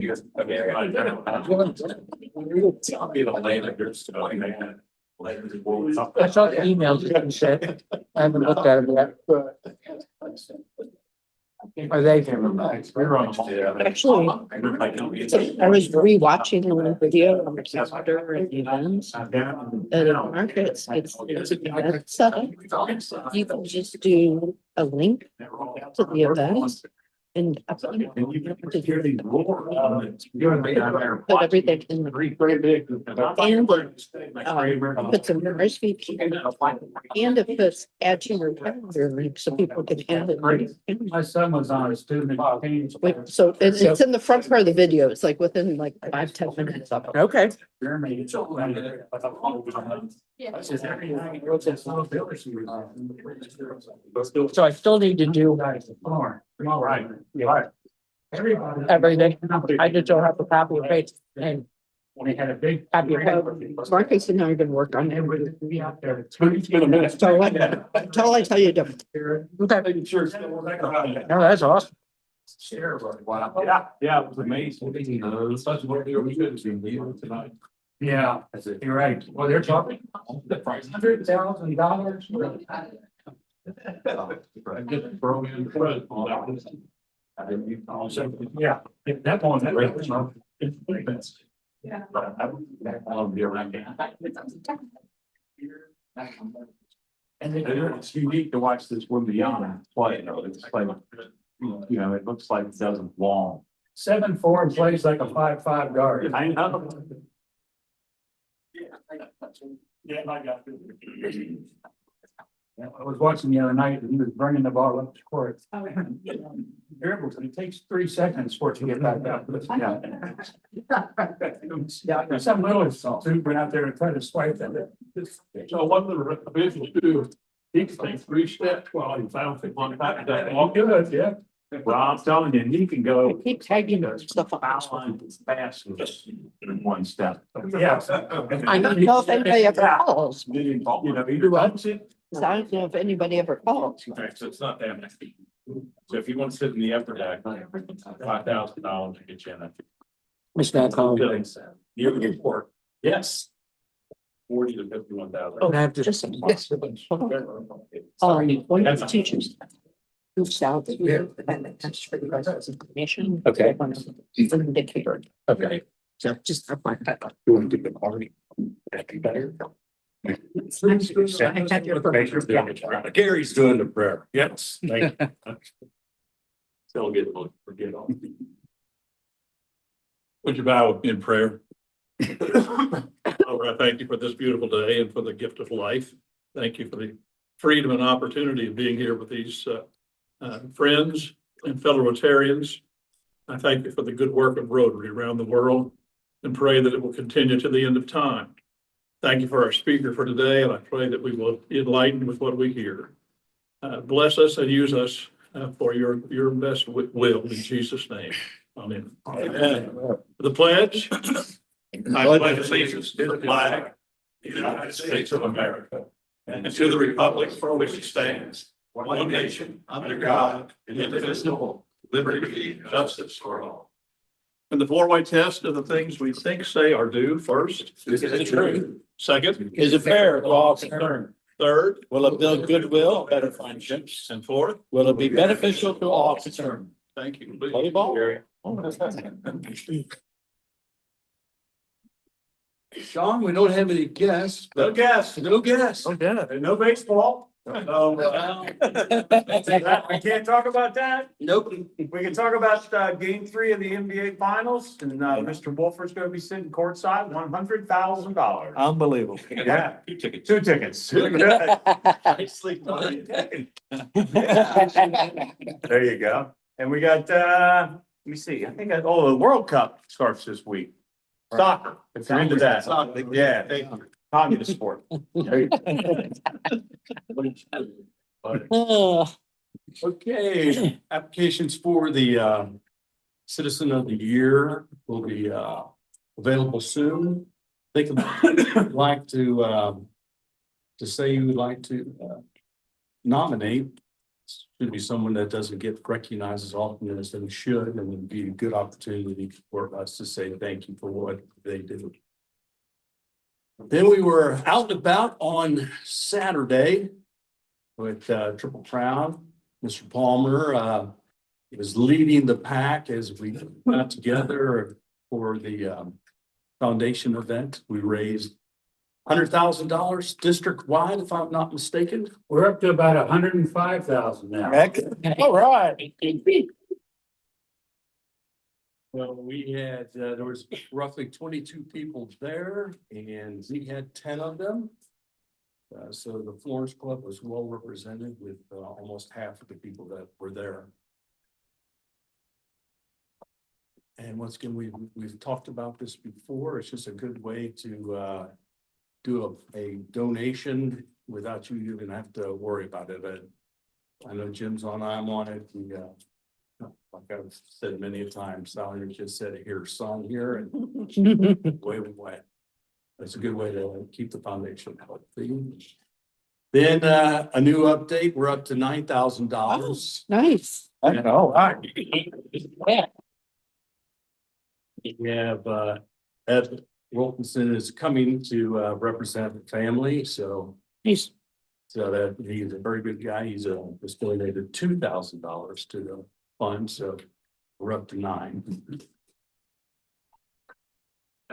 Okay. I'll be the later. I saw the emails and shit. I haven't looked at them yet. Are they? Actually, I was rewatching the video on the calendar and events. And in markets, it's an event setup. You can just do a link to the event. And put everything in the and put some RSVP and it puts add to your calendar link so people can add it. My son was on a student. So it's in the front part of the video. It's like within like 5-10 minutes of it. Okay. So I still need to do everything. I just don't have a copy of it and we had a big copy of Marcus and I are gonna work on it. It's been a minute. Until I tell you different. No, that's awesome. Yeah, it was amazing. Tonight. Yeah, you're right. Well, they're talking $100,000. Yeah, that one. Yeah. And it's unique to watch this one beyond play. You know, it's like, it looks like it doesn't belong. 7-4 and plays like a 5-5 guard. I know. Yeah, I got it. Yeah, I was watching the other night and he was bringing the ball up the court. It takes 3 seconds for it to get back up. Yeah, some little dude went out there and tried to swipe that. So what the officials do, he can take 3 steps while he found it on top of that. All good, yeah. Well, I'm telling you, he can go. Keep tagging stuff up. Fast in 1 step. Yeah. I don't know if anybody ever calls. You know, he runs it. So I don't know if anybody ever calls. Okay, so it's not that much. So if you want to sit in the upper deck, $5,000 to get you in it. It's not calm. Yearly report, yes. 40 to 51,000. Oh, I have to- just. One of the teachers. Moved south. And that's for the residents information. Okay. It's an indicator. Okay. So just. You want to do the party? That'd be better. I have your permission. Gary's doing the prayer. Yes. Thank you. Still get to forget all. Would you bow in prayer? Lord, I thank you for this beautiful day and for the gift of life. Thank you for the freedom and opportunity of being here with these friends and fellow Rotarians. I thank you for the good work of Rotary around the world and pray that it will continue to the end of time. Thank you for our speaker for today, and I pray that we will be enlightened with what we hear. Bless us and use us for your best will in Jesus' name. Amen. Amen. The pledge. I pledge allegiance to the flag of the United States of America and to the republic for which it stands, one nation under God, indivisible, liberty, and justice for all. And the 4-way test of the things we think, say, or do. First, is it true? Second, Is it fair to all concerned? third, Will it build goodwill, better friendships? and fourth. Will it be beneficial to all concerned? Thank you. Play ball. Gary. Sean, we don't have any guests. No guess. No guests. No baseball. We can't talk about that. Nope. We can talk about game 3 of the NBA finals and Mr. Wolfer's gonna be sitting courtside, $100,000. Unbelievable. Yeah, 2 tickets. There you go. And we got, let me see, I think, the World Cup starts this week. Soccer, if you're into that. Yeah, thank you. Communist sport. Okay, applications for the Citizen of the Year will be available soon. They can like to say you would like to nominate should be someone that doesn't get recognized as often as they should, and it'd be a good opportunity for us to say thank you for what they do. Then we were out and about on Saturday with Triple Crown. Mr. Palmer was leading the pack as we got together for the foundation event. We raised $100,000 district-wide, if I'm not mistaken. We're up to about 105,000 now. All right. Well, we had, there was roughly 22 people there, and we had 10 of them. So the Florence Club was well represented with almost half of the people that were there. And once again, we've talked about this before. It's just a good way to do a donation without you even have to worry about it. I know Jim's on, I'm on it. We, like I've said many a time, Sally just said, "Here, son, here," and away we went. That's a good way to keep the foundation healthy. Then a new update, we're up to $9,000. Nice. We have Ed Wilkinson is coming to represent the family, so Nice. that he's a very good guy. He's just donated $2,000 to the fund, so we're up to $9,000.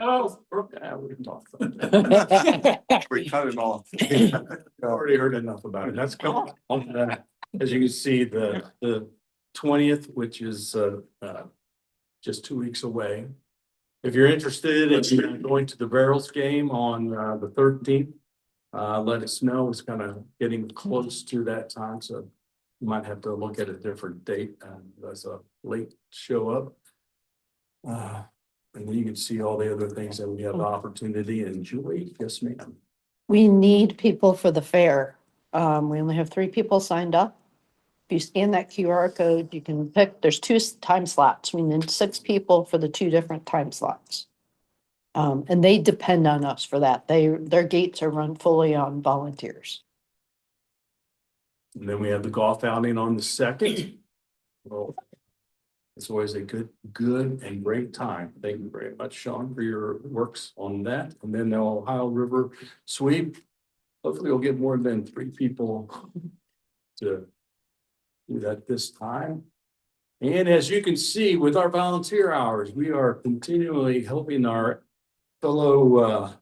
Oh, okay, we can talk about that. We cut it off. I already heard enough about it. That's coming. As you can see, the 20th, which is just 2 weeks away. If you're interested in going to the Barrels game on the 13th, let us know. It's kind of getting close to that time, so you might have to look at a different date. That's a late show up. And then you can see all the other things that we have the opportunity to enjoy. Yes, ma'am. We need people for the fair. We only have 3 people signed up. If you scan that QR code, you can pick, there's 2 time slots. We need 6 people for the 2 different time slots. And they depend on us for that. Their gates are run fully on volunteers. And then we have the golf outing on the 2nd. Well, it's always a good and great time. Thank you very much, Sean, for your works on that. And then the Ohio River sweep. Hopefully we'll get more than 3 people to do that this time. And as you can see with our volunteer hours, we are continually helping our fellow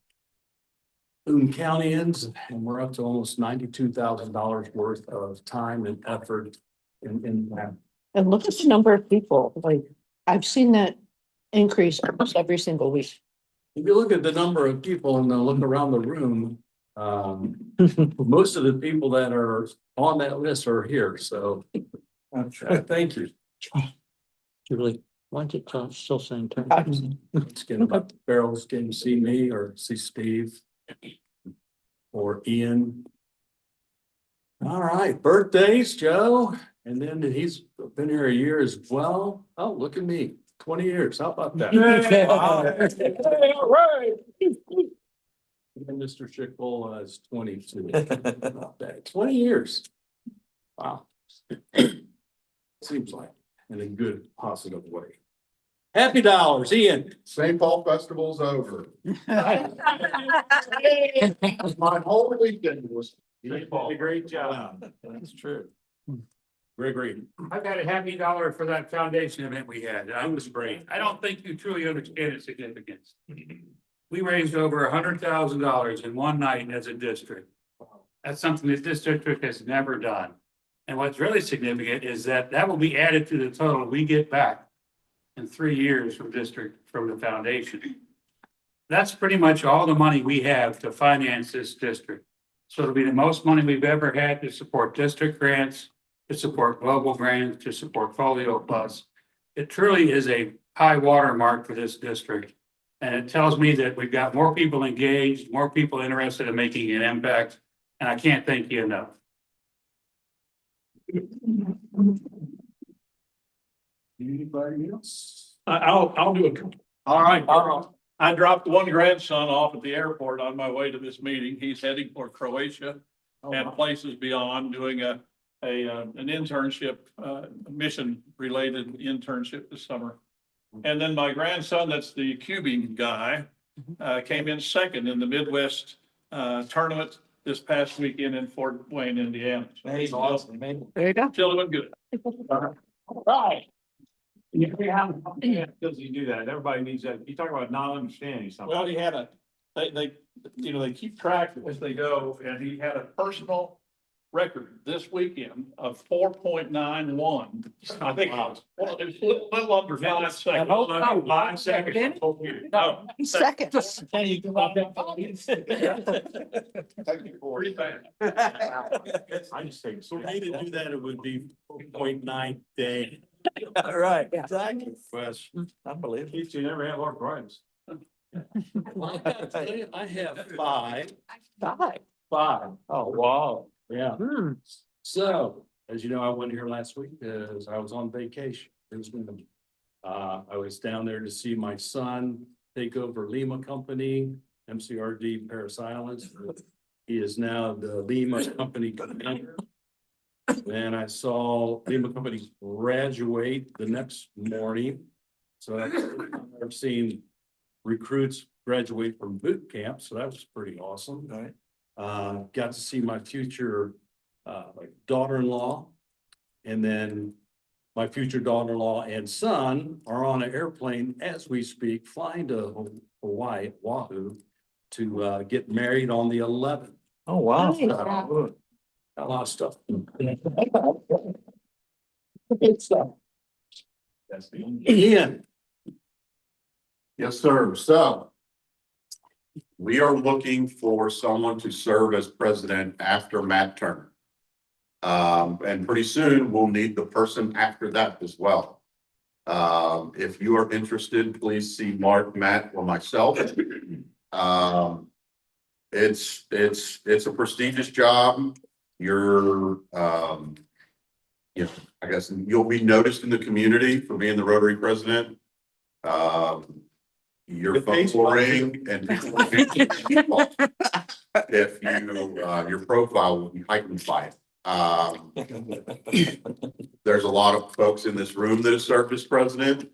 Boone Countyans, and we're up to almost $92,000 worth of time and effort in that. And look at the number of people, like, I've seen that increase almost every single week. If you look at the number of people and look around the room, most of the people that are on that list are here, so thank you. Julie, why don't you still saying turn? Let's get about the Barrels, getting to see me or see Steve or Ian. All right, birthdays, Joe. And then he's been here a year as well. Oh, look at me, 20 years. How about that? All right. And Mr. Schickle is 22. Not bad. 20 years. Wow. Seems like in a good, positive way. Happy dollars, Ian. St. Paul Festival's over. My whole weekend was. You did a great job. That's true. Gregory. I got a happy dollar for that foundation event we had. That was great. I don't think you truly understand its significance. We raised over $100,000 in one night as a district. That's something that this district has never done. And what's really significant is that that will be added to the total we get back in 3 years from the foundation. That's pretty much all the money we have to finance this district. So it'll be the most money we've ever had to support district grants, to support global grants, to support Folio Plus. It truly is a high watermark for this district. And it tells me that we've got more people engaged, more people interested in making an impact. And I can't thank you enough. Anybody else? I'll do it. All right. I dropped one grandson off at the airport on my way to this meeting. He's heading for Croatia and places beyond, doing a an internship, mission related internship this summer. And then my grandson, that's the cubing guy, came in second in the Midwest tournament this past weekend in Fort Wayne, Indiana. So He's awesome, man. There you go. Feeling good. Right. Because you do that, everybody needs that, you talk about not understanding something. Well, he had they keep track as they go, and he had a personal record this weekend of 4.91. I think it was a little under 5 seconds. Hold on, 5 seconds. No, Second. pretty bad. I just think. For me to do that, it would be 4.9 day. Right, Yeah. exactly. Question. Unbelievable. Keith, you never had Lord Grimes. Well, I gotta tell you, I have five. Five. Oh, wow. Yeah. Hmm. So, as you know, I went here last week as I was on vacation. I was down there to see my son take over Lima Company, MCRD Paris Islands. He is now the Lima Company commander. And I saw Lima Company graduate the next morning. So I've seen recruits graduate from boot camp, so that was pretty awesome. Right. Got to see my future like daughter-in-law. And then my future daughter-in-law and son are on an airplane as we speak, flying to Hawaii, Oahu, to get married on the 11th. Oh, wow. Nice. Got a lot of stuff. Good stuff. That's the. Ian, Yes, sir. So we are looking for someone to serve as president after Matt Turner. And pretty soon we'll need the person after that as well. If you are interested, please see Mark, Matt, or myself. It's a prestigious job. You're, I guess you'll be noticed in the community for being the Rotary president. Your phone will ring and people will if you, your profile will be heightened by it. There's a lot of folks in this room that have served as president.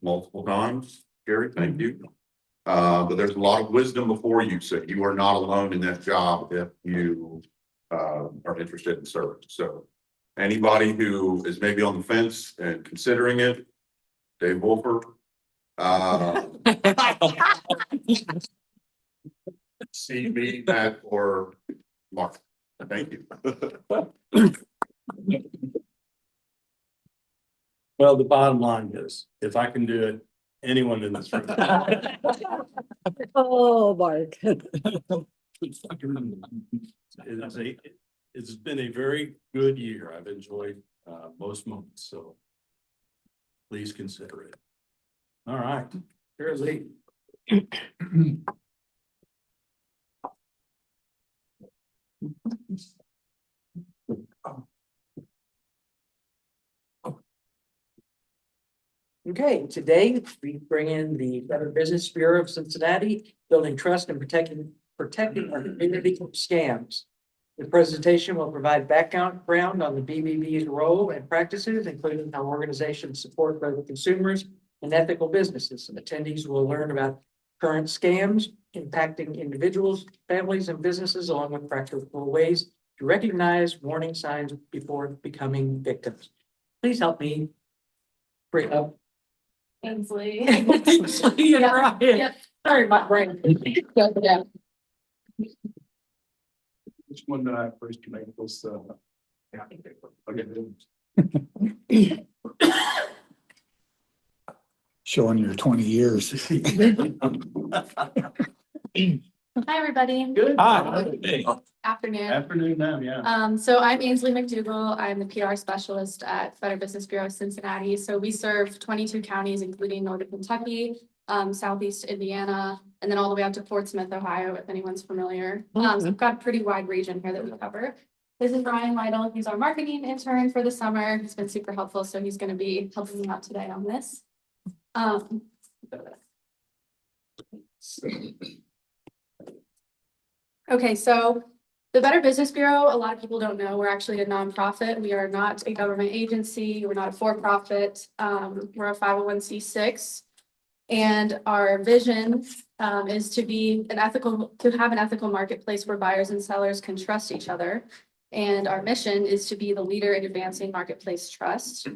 Multiple times. Gary, thank you. But there's a lot of wisdom before you, so you are not alone in that job if you are interested in serving. So anybody who is maybe on the fence and considering it, Dave Wolfer. See me, Matt, or Mark. Thank you. well, the bottom line is, if I can do it, anyone in this room. Oh, Mark. It's been a very good year. I've enjoyed most moments, so please consider it. All right. Here's Lee. Okay, today we bring in the Better Business Bureau of Cincinnati, building trust and protecting our community from scams. The presentation will provide background on the BBB's role and practices, including how organizations support both consumers and ethical businesses. And attendees will learn about current scams impacting individuals, families, and businesses, along with practical ways to recognize warning signs before becoming victims. Please help me bring up Ainsley. Yeah, right. Yep. Sorry, my brain. Yeah. Which one did I first make this? Yeah. Okay. Showing your 20 years. Hi, everybody. Good. Hey, Afternoon. afternoon now, yeah. So I'm Ainsley McDougal. I'm the PR specialist at Better Business Bureau of Cincinnati. So we serve 22 counties, including Northern Kentucky, Southeast Indiana, and then all the way out to Portsmouth, Ohio, if anyone's familiar. So we've got a pretty wide region here that we cover. This is Brian Lytle. He's our marketing intern for the summer. He's been super helpful, so he's going to be helping me out today on this. Okay, so The Better Business Bureau, a lot of people don't know, we're actually a nonprofit. We are not a government agency. We're not a for-profit. We're a 501c6. And our vision is to have an ethical marketplace where buyers and sellers can trust each other. And our mission is to be the leader in advancing marketplace trust.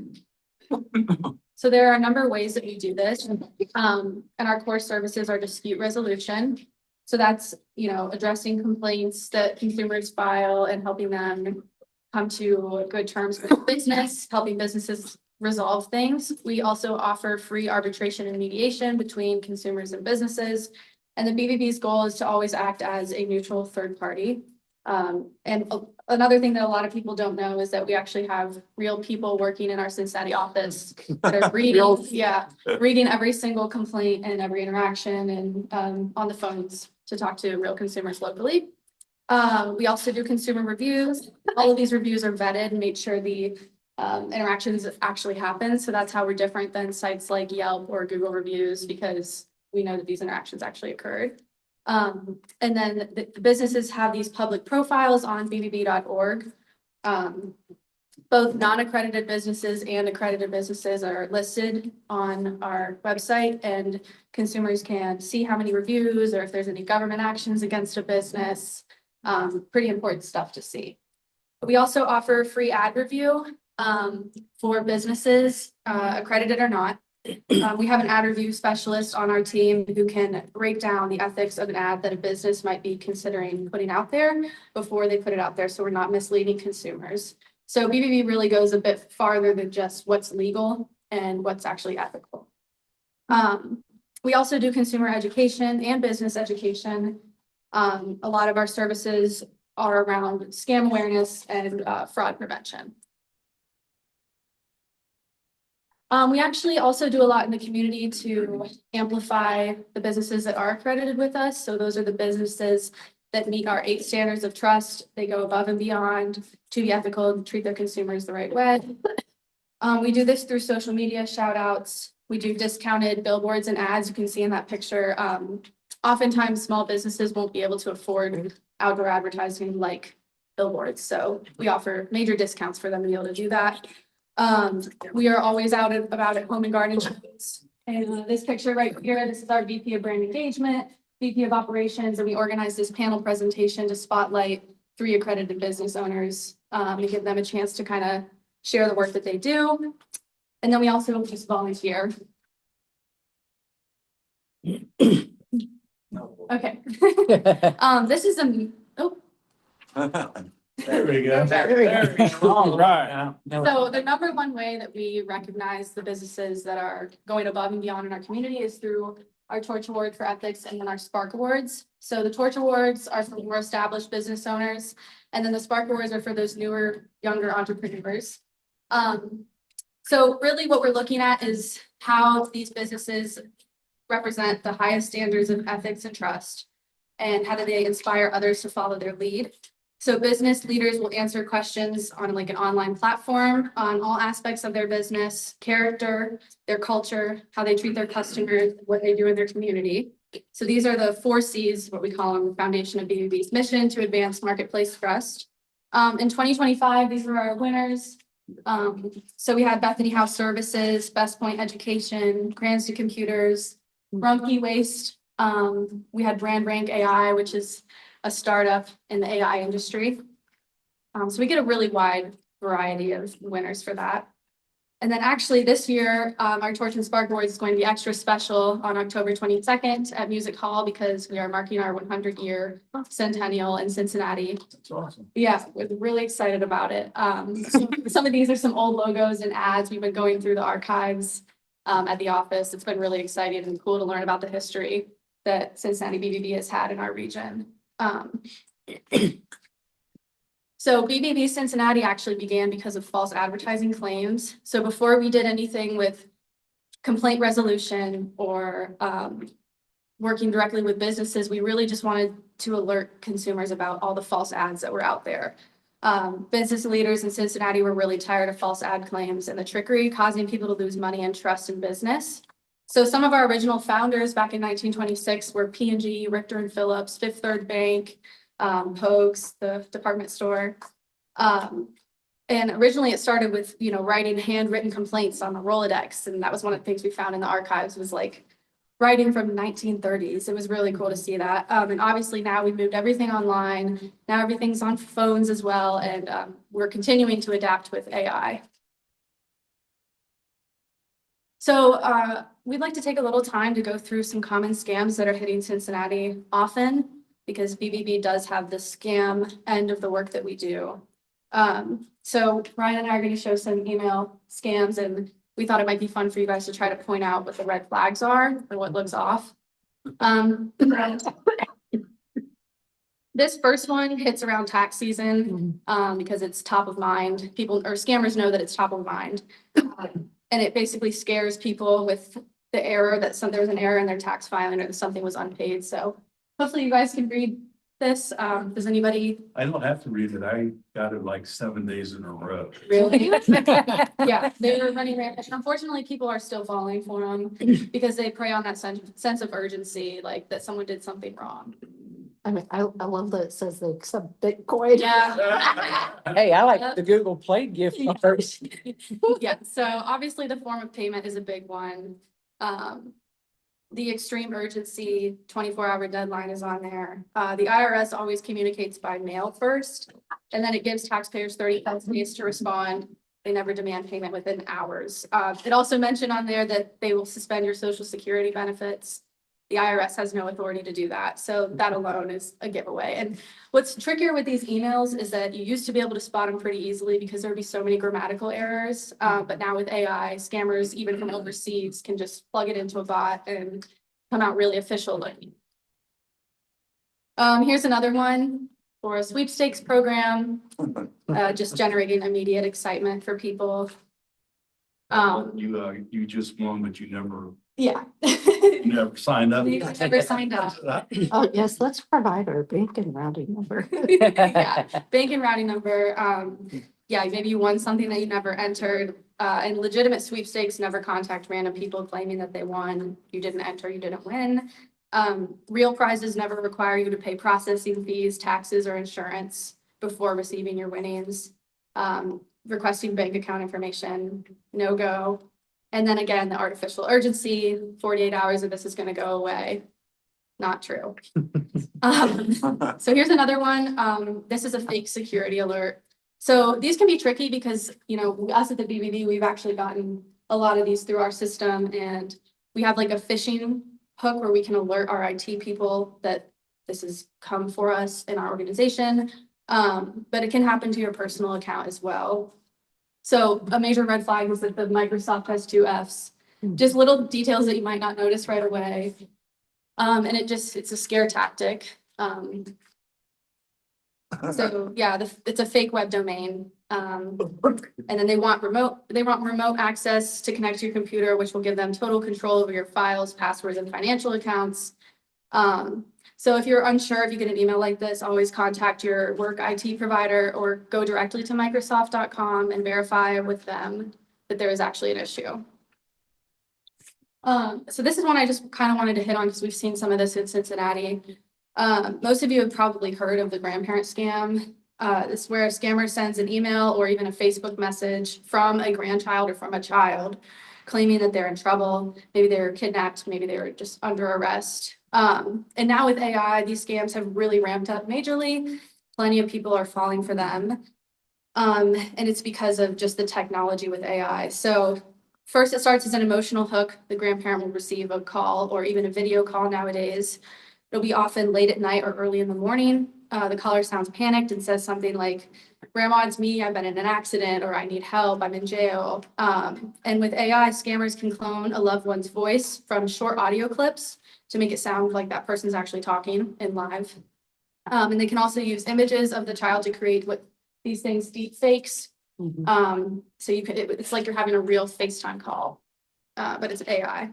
So there are a number of ways that we do this. And our core services are dispute resolution. So that's, addressing complaints that consumers file and helping them come to good terms with business, helping businesses resolve things. We also offer free arbitration and mediation between consumers and businesses. And the BBB's goal is to always act as a neutral third party. And another thing that a lot of people don't know is that we actually have real people working in our Cincinnati office that are reading every single complaint and every interaction and on the phones to talk to real consumers locally. We also do consumer reviews. All of these reviews are vetted and make sure the interactions actually happen. So that's how we're different than sites like Yelp or Google reviews, because we know that these interactions actually occurred. And then the businesses have these public profiles on bbb.org. Both non-accredited businesses and accredited businesses are listed on our website, and consumers can see how many reviews or if there's any government actions against a business. Pretty important stuff to see. We also offer free ad review for businesses, accredited or not. We have an ad review specialist on our team who can break down the ethics of an ad that a business might be considering putting out there before they put it out there, so we're not misleading consumers. So BBB really goes a bit farther than just what's legal and what's actually ethical. We also do consumer education and business education. A lot of our services are around scam awareness and fraud prevention. We actually also do a lot in the community to amplify the businesses that are accredited with us. So those are the businesses that meet our 8 standards of trust. They go above and beyond to be ethical and treat their consumers the right way. We do this through social media shout outs. We do discounted billboards and ads. You can see in that picture. Oftentimes small businesses won't be able to afford outdoor advertising like billboards. So we offer major discounts for them to be able to do that. We are always out and about at home and garden shows. And this picture right here, this is our VP of brand engagement, VP of operations, and we organized this panel presentation to spotlight 3 accredited business owners and give them a chance to kind of share the work that they do. And then we also just volunteer. Okay. This is There we go. There we go. All right. So the number one way that we recognize the businesses that are going above and beyond in our community is through our Torch Award for Ethics and then our Spark Awards. So the Torch Awards are for more established business owners, and then the Spark Awards are for those newer, younger entrepreneurs. So really what we're looking at is how these businesses represent the highest standards of ethics and trust, and how do they inspire others to follow their lead. So business leaders will answer questions on like an online platform on all aspects of their business, character, their culture, how they treat their customers, what they do in their community. So these are the 4 C's, what we call them, the foundation of BBB's mission to advance marketplace trust. In 2025, these were our winners. So we had Bethany House Services, Best Point Education, Grants to Computers, Rumpke Waste. We had Brand Rank AI, which is a startup in the AI industry. So we get a really wide variety of winners for that. And then actually this year, our Torch and Spark Awards is going to be extra special on October 22nd at Music Hall, because we are marking our 100-year centennial in Cincinnati. That's awesome. Yeah, we're really excited about it. Some of these are some old logos and ads. We've been going through the archives at the office. It's been really exciting and cool to learn about the history that Cincinnati BBB has had in our region. So BBB Cincinnati actually began because of false advertising claims. So before we did anything with complaint resolution or working directly with businesses, we really just wanted to alert consumers about all the false ads that were out there. Business leaders in Cincinnati were really tired of false ad claims and the trickery, causing people to lose money and trust in business. So some of our original founders back in 1926 were P&G, Richter and Phillips, Fifth Third Bank, Pogues, the department store. And originally it started with, writing handwritten complaints on the Rolodex. And that was one of the things we found in the archives was like writing from the 1930s. It was really cool to see that. And obviously now we moved everything online. Now everything's on phones as well. And we're continuing to adapt with AI. So we'd like to take a little time to go through some common scams that are hitting Cincinnati often, because BBB does have the scam end of the work that we do. So Ryan and I are going to show some email scams, and we thought it might be fun for you guys to try to point out what the red flags are and what looks off. This first one hits around tax season because it's top of mind. People or scammers know that it's top of mind. And it basically scares people with the error that there was an error in their tax filing or that something was unpaid. So hopefully you guys can read this. Does anybody? I don't have to read it. I got it like 7 days in a row. Really? Yeah, they were running rampant. Unfortunately, people are still falling for them because they prey on that sense of urgency, like that someone did something wrong. I mean, I love that it says they accept Bitcoin. Yeah. Hey, I like the Google Play gift cards. Yeah, so obviously the form of payment is a big one. The extreme urgency 24-hour deadline is on there. The IRS always communicates by mail first, and then it gives taxpayers 30 days to respond. They never demand payment within hours. It also mentioned on there that they will suspend your Social Security benefits. The IRS has no authority to do that. So that alone is a giveaway. And what's trickier with these emails is that you used to be able to spot them pretty easily because there'd be so many grammatical errors. But now with AI, scammers, even from overseas, can just plug it into a bot and come out really official looking. Here's another one for a sweepstakes program, just generating immediate excitement for people. You just won, but you never Yeah. signed up. We never signed up. Oh, yes, let's provide our bank and routing number. Yeah, bank and routing number. Yeah, maybe you won something that you never entered. And legitimate sweepstakes never contact random people claiming that they won. You didn't enter, you didn't win. Real prizes never require you to pay processing fees, taxes, or insurance before receiving your winnings. Requesting bank account information, no go. And then again, the artificial urgency, 48 hours of this is going to go away. Not true. So here's another one. This is a fake security alert. So these can be tricky because, us at the BBB, we've actually gotten a lot of these through our system, and we have like a phishing hook where we can alert our IT people that this has come for us in our organization. But it can happen to your personal account as well. So a major red flag is that the Microsoft has 2 Fs, just little details that you might not notice right away. And it's a scare tactic. So yeah, it's a fake web domain. And then they want remote access to connect to your computer, which will give them total control over your files, passwords, and financial accounts. So if you're unsure if you get an email like this, always contact your work IT provider or go directly to Microsoft.com and verify with them that there is actually an issue. So this is one I just kind of wanted to hit on because we've seen some of this in Cincinnati. Most of you have probably heard of the grandparent scam. This is where a scammer sends an email or even a Facebook message from a grandchild or from a child claiming that they're in trouble. Maybe they were kidnapped, maybe they were just under arrest. And now with AI, these scams have really ramped up majorly. Plenty of people are falling for them. And it's because of just the technology with AI. So first, it starts as an emotional hook. The grandparent will receive a call or even a video call nowadays. It'll be often late at night or early in the morning. The caller sounds panicked and says something like, "Grandma, it's me. I've been in an accident," or "I need help. I'm in jail." And with AI, scammers can clone a loved one's voice from short audio clips to make it sound like that person's actually talking in live. And they can also use images of the child to create what these things, deep fakes. So it's like you're having a real FaceTime call, but it's AI.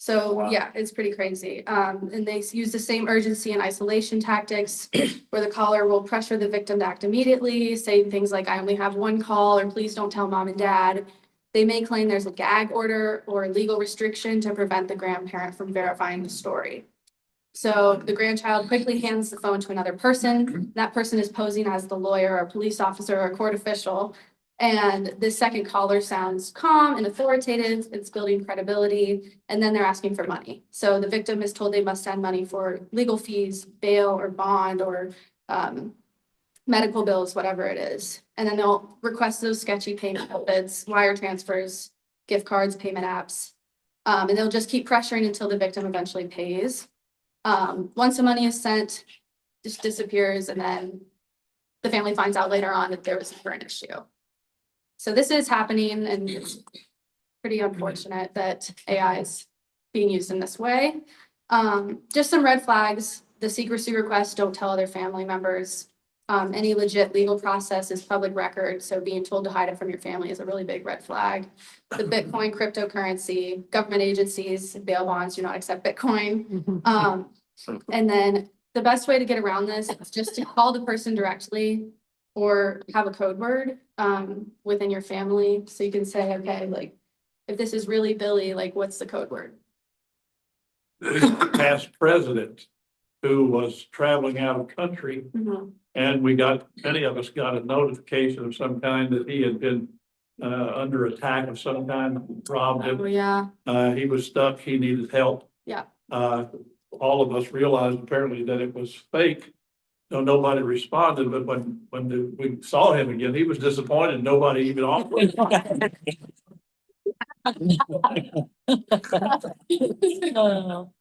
So Wow. yeah, it's pretty crazy. And they use the same urgency and isolation tactics where the caller will pressure the victim to act immediately, saying things like, "I only have one call," or "Please don't tell mom and dad." They may claim there's a gag order or a legal restriction to prevent the grandparent from verifying the story. So the grandchild quickly hands the phone to another person. That person is posing as the lawyer or police officer or court official. And the second caller sounds calm and authoritative. It's building credibility. And then they're asking for money. So the victim is told they must send money for legal fees, bail or bond or medical bills, whatever it is. And then they'll request those sketchy payment methods, wire transfers, gift cards, payment apps. And they'll just keep pressuring until the victim eventually pays. Once the money is sent, just disappears, and then the family finds out later on that there was never an issue. So this is happening, and it's pretty unfortunate that AI is being used in this way. Just some red flags: the secrecy requests don't tell other family members. Any legit legal process is public record, so being told to hide it from your family is a really big red flag. The Bitcoin cryptocurrency, government agencies, bail bonds do not accept Bitcoin. And then the best way to get around this is just to call the person directly or have a code word within your family. So you can say, okay, like, if this is really Billy, like, what's the code word? Past president who was traveling out of country, and many of us got a notification of some kind that he had been under attack of some kind, robbed him. Oh, yeah. He was stuck, he needed help. Yeah. All of us realized apparently that it was fake. So nobody responded, but when we saw him again, he was disappointed. Nobody even offered.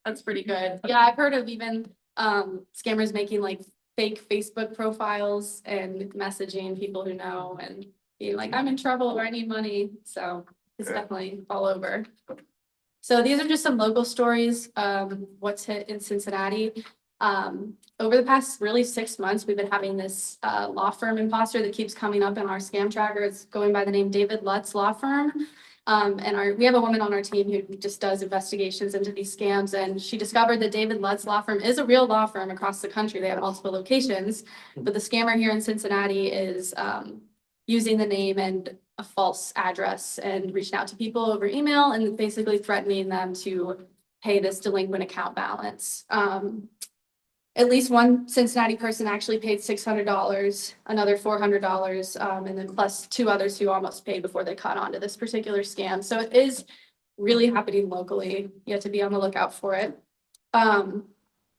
That's pretty good. Yeah, I've heard of even scammers making like fake Facebook profiles and messaging people who know and being like, I'm in trouble or I need money. So it's definitely all over. So these are just some local stories of what's hit in Cincinnati. Over the past really 6 months, we've been having this law firm imposter that keeps coming up in our scam tracker. It's going by the name David Lutz Law Firm. And we have a woman on our team who just does investigations into these scams, and she discovered that David Lutz Law Firm is a real law firm across the country. They have multiple locations, but the scammer here in Cincinnati is using the name and a false address and reaching out to people over email and basically threatening them to pay this delinquent account balance. At least one Cincinnati person actually paid $600, another $400, and then plus 2 others who almost paid before they caught on to this particular scam. So it is really happening locally. You have to be on the lookout for it.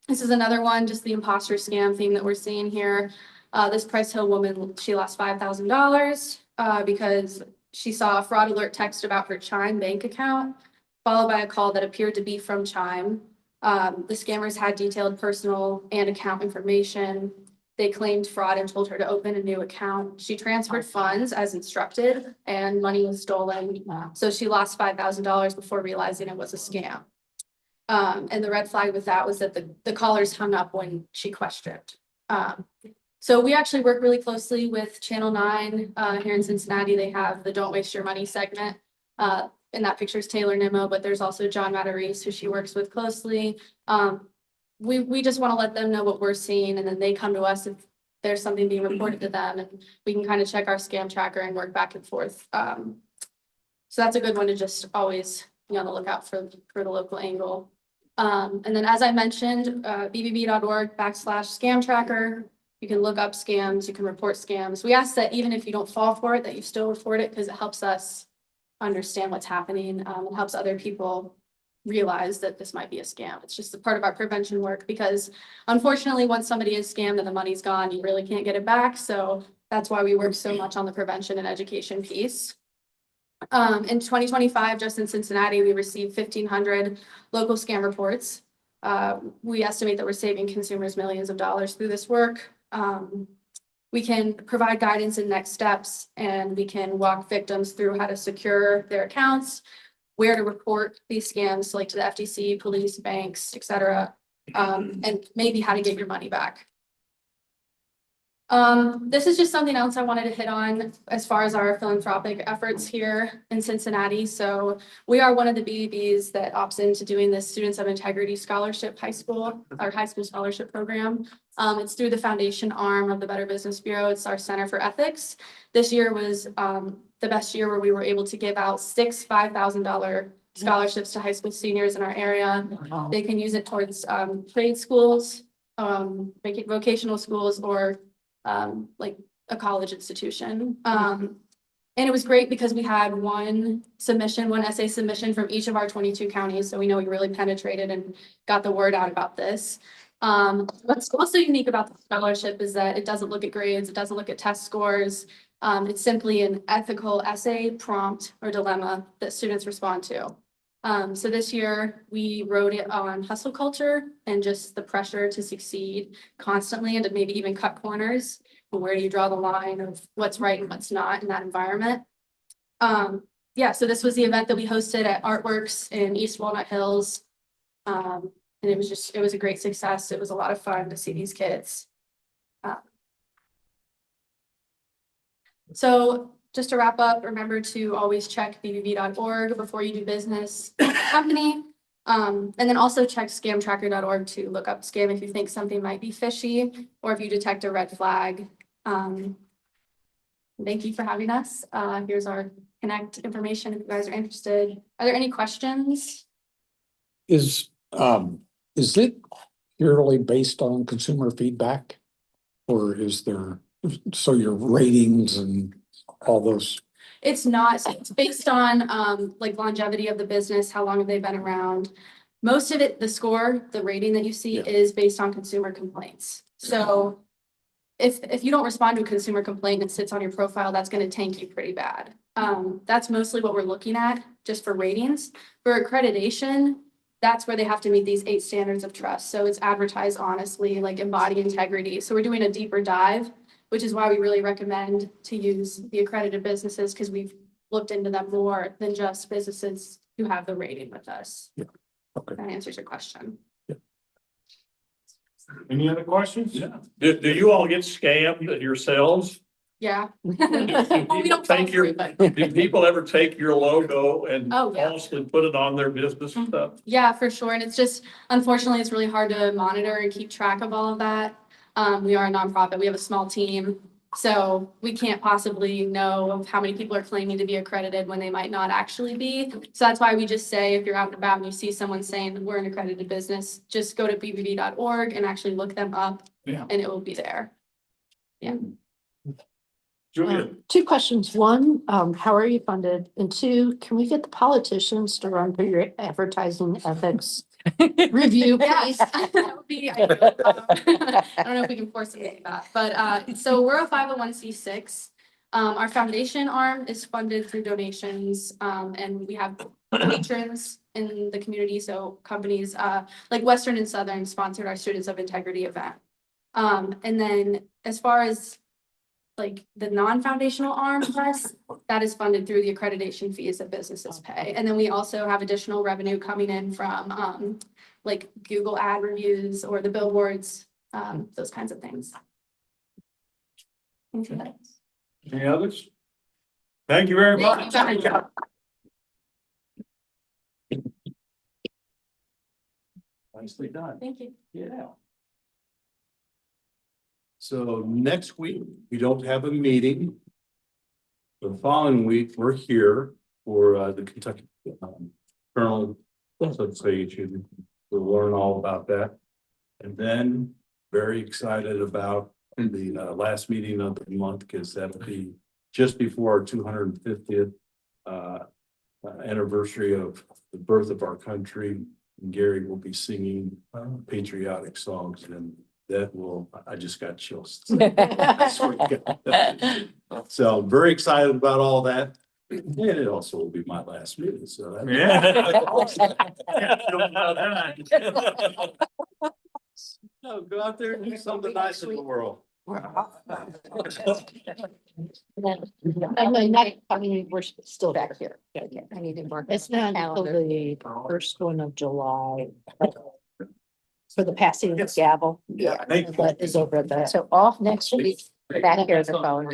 This is another one, just the imposter scam theme that we're seeing here. This Price Hill woman, she lost $5,000 because she saw a fraud alert text about her Chime bank account, followed by a call that appeared to be from Chime. The scammers had detailed personal and account information. They claimed fraud and told her to open a new account. She transferred funds as instructed and money was stolen. So she lost $5,000 before realizing it was a scam. And the red flag with that was that the callers hung up when she questioned. So we actually work really closely with Channel 9 here in Cincinnati. They have the Don't Waste Your Money segment. In that picture is Taylor Nimmo, but there's also John Matarese, who she works with closely. We just want to let them know what we're seeing, and then they come to us if there's something being reported to them, and we can kind of check our scam tracker and work back and forth. So that's a good one to just always be on the lookout for the local angle. And then, as I mentioned, bbb.org/scam tracker. You can look up scams, you can report scams. We ask that even if you don't fall for it, that you still report it, because it helps us understand what's happening. It helps other people realize that this might be a scam. It's just a part of our prevention work, because unfortunately, once somebody is scammed and the money's gone, you really can't get it back. So that's why we work so much on the prevention and education piece. In 2025, just in Cincinnati, we received 1,500 local scam reports. We estimate that we're saving consumers millions of dollars through this work. We can provide guidance and next steps, and we can walk victims through how to secure their accounts, where to report these scams, like to the FTC, police, banks, etc., and maybe how to get your money back. This is just something else I wanted to hit on as far as our philanthropic efforts here in Cincinnati. So we are one of the BBBs that opts into doing this Students of Integrity Scholarship high school scholarship program. It's through the foundation arm of the Better Business Bureau. It's our Center for Ethics. This year was the best year where we were able to give out 6 $5,000 scholarships to high school seniors in our area. They can use it towards trade schools, vocational schools, or like a college institution. And it was great because we had one essay submission from each of our 22 counties. So we know we really penetrated and got the word out about this. What's also unique about the scholarship is that it doesn't look at grades, it doesn't look at test scores. It's simply an ethical essay, prompt, or dilemma that students respond to. So this year we wrote it on hustle culture and just the pressure to succeed constantly and to maybe even cut corners. Where do you draw the line of what's right and what's not in that environment? Yeah, so this was the event that we hosted at Artworks in East Walnut Hills. And it was a great success. It was a lot of fun to see these kids. So just to wrap up, remember to always check bbb.org before you do business with the company. And then also check scamtracker.org to look up scam if you think something might be fishy or if you detect a red flag. Thank you for having us. Here's our connect information if you guys are interested. Are there any questions? Is it purely based on consumer feedback? Or is there, so your ratings and all those? It's not, so it's based on like longevity of the business, how long have they been around? Most of it, the score, the rating that you see is based on consumer complaints. So if you don't respond to a consumer complaint and it sits on your profile, that's going to tank you pretty bad. That's mostly what we're looking at just for ratings. For accreditation, that's where they have to meet these 8 standards of trust. So it's advertise honestly, like embody integrity. So we're doing a deeper dive, which is why we really recommend to use the accredited businesses because we've looked into them more than just businesses who have the rating with us. Yeah. Okay. That answers your question. Any other questions? Yeah. Do you all get scammed yourselves? Yeah. Do We don't fall take for your, it, but do people ever take your logo and Oh, yeah. falsely put it on their business and stuff? yeah, for sure. And it's just, unfortunately, it's really hard to monitor and keep track of all of that. We are a nonprofit. We have a small team. So we can't possibly know of how many people are claiming to be accredited when they might not actually be. So that's why we just say, if you're out and about and you see someone saying we're an accredited business, just go to bbb.org and actually look them up and it will be there. Yeah. Julia, 2 questions. 1, how are you funded? And 2, can we get the politicians to run for your advertising ethics review, Yes, please? that would be ideal. I don't know if we can force it like that, but so we're a 501c6. Our foundation arm is funded through donations, and we have patrons in the community. So companies like Western and Southern sponsored our Students of Integrity event. And then as far as like the non-foundational arm of us, that is funded through the accreditation fees that businesses pay. And then we also have additional revenue coming in from like Google ad reviews or the billboards, those kinds of things. Any others? Thank you very much. Thank you. Nicely done. Thank you. Yeah. So next week, we don't have a meeting. The following week, we're here for the Kentucky Colonel Association. We'll learn all about that. And then very excited about the last meeting of the month, because that'll be just before our 250th anniversary of the birth of our country. And Gary will be singing patriotic songs, and that will, I just got chills. So I'm very excited about all that. And it also will be my last meeting, so. No, go out there and do something nice in the world. I mean, we're still back here. I need to work. It's not until the first one of July. For the passing of the gavel. Yeah. That is over there. So off next week, back here the phone.